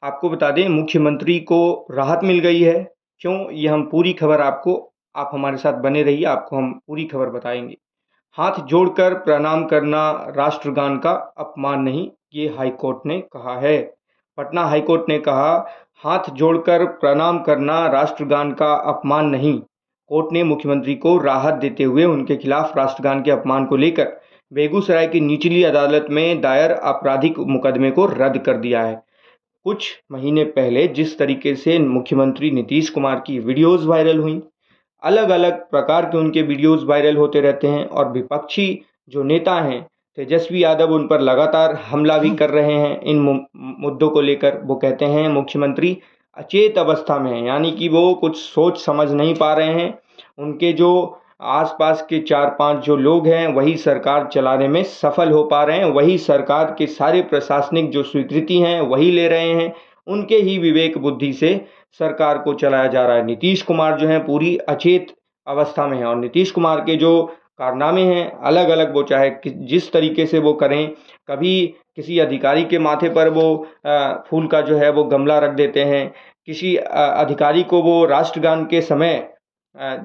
आपको बता दें मुख्यमंत्री को राहत मिल गई है। क्यों? ये हम पूरी खबर आपको आप हमारे साथ बने रहिए, आपको हम पूरी खबर बताएँगे। हाथ जोड़कर प्रणाम करना राष्ट्रगान का अपमान नहीं, ये हाईकोर्ट ने कहा है। पटना हाईकोर्ट ने कहा, हाथ जोड़कर प्रणाम करना राष्ट्रगान का अपमान नहीं। कोर्ट ने मुख्यमंत्री को राहत देते हुए उनके खिलाफ राष्ट्रगान के अपमान को लेकर बेगूसराय की निचली अदालत में दायर आपराधिक मुकदमे को रद्द कर दिया है। कुछ महीने पहले जिस तरीके से मुख्यमंत्री नीतीश कुमार की वीडियोज़ वायरल हुईं, अलग-अलग प्रकार के उनके वीडियोज़ वायरल होते रहते हैं और विपक्षी जो नेता हैं, तेजस्वी यादव उन पर लगातार हमला भी कर रहे हैं इन मुद्दों को लेकर। वो कहते हैं मुख्यमंत्री अचेत अवस्था में हैं, यानी कि वो कुछ सोच समझ नहीं पा रहे हैं। उनके जो आस-पास के 4-5 जो लोग हैं, वही सरकार चलाने में सफल हो पा रहे हैं, वही सरकार के सारे प्रशासनिक जो स्वीकृति हैं, वही ले रहे हैं। उनके ही विवेक बुद्धि से सरकार को चलाया जा रहा है। नीतीश कुमार जो हैं पूरी अचेत अवस्था में हैं और नीतीश कुमार के जो कारनामे हैं अलग-अलग, वो चाहे जिस तरीके से वो करें, कभी किसी अधिकारी के माथे पर वो फूल का जो है वो गमला रख देते हैं। किसी अधिकारी को वो राष्ट्रगान के समय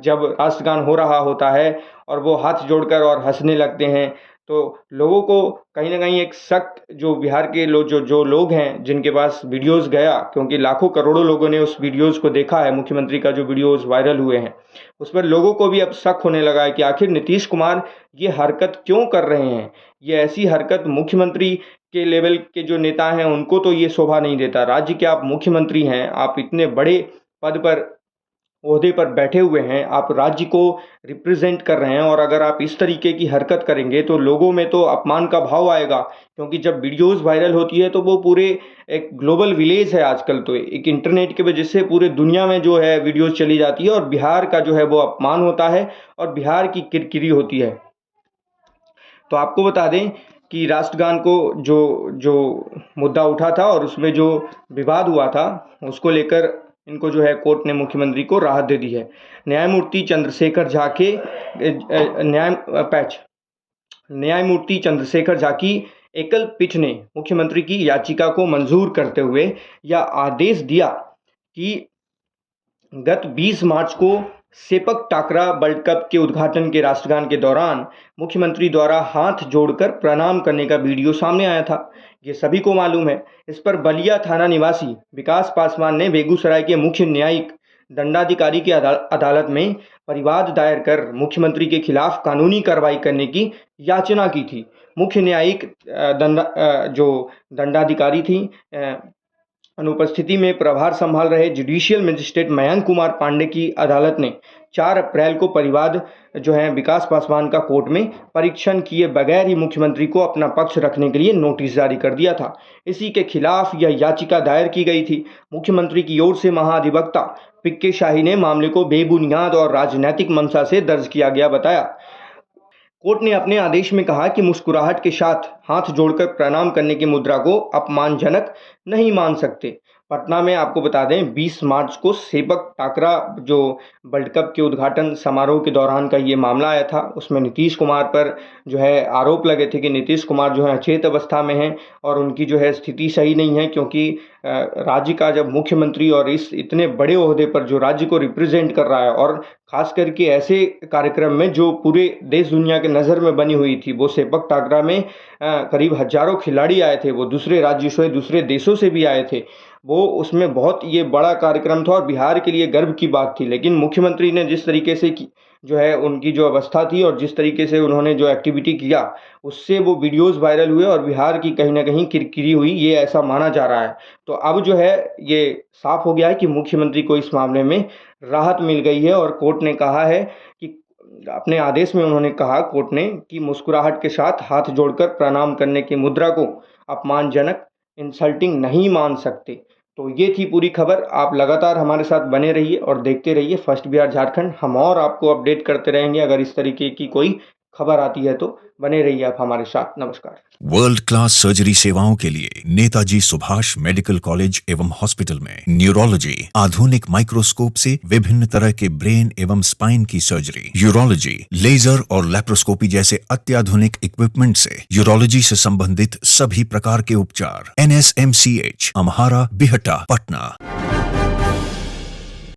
जब राष्ट्रगान हो रहा होता है और वो हाथ जोड़कर और हँसने लगते हैं, तो लोगों को कहीं न कहीं एक शक, जो बिहार के जो लोग हैं जिनके पास वीडियोज़ गया, क्योंकि लाखों करोड़ों लोगों ने उस वीडियोज़ को देखा है, मुख्यमंत्री का जो वीडियोज़ वायरल हुए हैं, उस पर लोगों को भी अब शक होने लगा है कि आखिर नीतीश कुमार ये हरकत क्यों कर रहे हैं? ये ऐसी हरकत मुख्यमंत्री के लेवल के जो नेता हैं उनको तो ये शोभा नहीं देता। राज्य के आप मुख्यमंत्री हैं, आप इतने बड़े पद पर ओहदे पर बैठे हुए हैं, आप राज्य को रिप्रेजेंट कर रहे हैं और अगर आप इस तरीके की हरकत करेंगे तो लोगों में तो अपमान का भाव आएगा। क्योंकि जब वीडियोज़ वायरल होती है तो वो पूरे एक ग्लोबल विलेज है आजकल, तो एक इंटरनेट की वजह से पूरे दुनिया में जो है वीडियोज़ चली जाती है और बिहार का जो है वो अपमान होता है और बिहार की किरकिरी होती है। तो आपको बता दें कि राष्ट्रगान को जो जो मुद्दा उठा था और उसमें जो विवाद हुआ था, उसको लेकर इनको जो है कोर्ट ने मुख्यमंत्री को राहत दे दी है। न्यायमूर्ति चंद्रशेखर झा के न्यायमूर्ति चंद्रशेखर झा की एकल पीठ ने मुख्यमंत्री की याचिका को मंजूर करते हुए यह आदेश दिया कि गत 20 मार्च को सेपक टाकरा वर्ल्ड कप के उद्घाटन के राष्ट्रगान के दौरान मुख्यमंत्री द्वारा हाथ जोड़कर प्रणाम करने का वीडियो सामने आया था। ये सभी को मालूम है। इस पर बलिया थाना निवासी विकास पासवान ने बेगूसराय के मुख्य न्यायिक दंडाधिकारी की अदालत में परिवाद दायर कर मुख्यमंत्री के खिलाफ कानूनी कार्रवाई करने की याचना की थी। मुख्य न्यायिक जो दंडाधिकारी थी, अनुपस्थिति में प्रभार संभाल रहे जुडिशियल मजिस्ट्रेट मयंक कुमार पांडे की अदालत ने 4 अप्रैल को परिवाद जो है विकास पासवान का कोर्ट में परीक्षण किए बगैर ही मुख्यमंत्री को अपना पक्ष रखने के लिए नोटिस जारी कर दिया था। इसी के खिलाफ यह याचिका दायर की गई थी। मुख्यमंत्री की ओर से महाधिवक्ता पिक्के शाही ने मामले को बेबुनियाद और राजनैतिक मंशा से दर्ज किया गया बताया। कोर्ट ने अपने आदेश में कहा कि मुस्कुराहट के साथ हाथ जोड़कर प्रणाम करने की मुद्रा को अपमानजनक नहीं मान सकते। पटना में आपको बता दें 20 मार्च को सेपक टाकरा जो वर्ल्ड कप के उद्घाटन समारोह के दौरान का ये मामला आया था। उसमें नीतीश कुमार पर जो है आरोप लगे थे कि नीतीश कुमार जो है अचेत अवस्था में हैं और उनकी जो है स्थिति सही नहीं है, क्योंकि राज्य का जब मुख्यमंत्री और इस इतने बड़े ओहदे पर जो राज्य को रिप्रेजेंट कर रहा है और खास करके ऐसे कार्यक्रम में जो पूरे देश दुनिया के नज़र में बनी हुई थी, वो सेपक टाकरा में करीब हजारों खिलाड़ी आए थे, वो दूसरे राज्यों से दूसरे देशों से भी आए थे। वो उसमें बहुत ये बड़ा कार्यक्रम था और बिहार के लिए गर्व की बात थी। लेकिन मुख्यमंत्री ने जिस तरीके से जो है उनकी जो अवस्था थी और जिस तरीके से उन्होंने जो एक्टिविटी किया, उससे वो वीडियोज़ वायरल हुए और बिहार की कहीं न कहीं किरकिरी हुई, ये ऐसा माना जा रहा है। तो अब जो है ये साफ हो गया है कि मुख्यमंत्री को इस मामले में राहत मिल गई है और कोर्ट ने कहा है कि अपने आदेश में उन्होंने कहा, कोर्ट ने, कि मुस्कुराहट के साथ हाथ जोड़कर प्रणाम करने की मुद्रा को अपमानजनक, इंसल्टिंग नहीं मान सकते। तो ये थी पूरी खबर। आप लगातार हमारे साथ बने रहिए और देखते रहिए फर्स्ट बिहार झारखंड। हम और आपको अपडेट करते रहेंगे अगर इस तरीके की कोई खबर आती है, तो बने रहिए आप हमारे साथ। नमस्कार। वर्ल्ड क्लास सर्जरी सेवाओं के लिए नेताजी सुभाष मेडिकल कॉलेज एवं हॉस्पिटल में न्यूरोलॉजी, आधुनिक माइक्रोस्कोप से विभिन्न तरह के ब्रेन एवं स्पाइन की सर्जरी, यूरोलॉजी, लेजर और लैप्रोस्कोपी जैसे अत्याधुनिक इक्विपमेंट से यूरोलॉजी से संबंधित सभी प्रकार के उपचार। NSMCH, अम्हारा, बिहटा, पटना।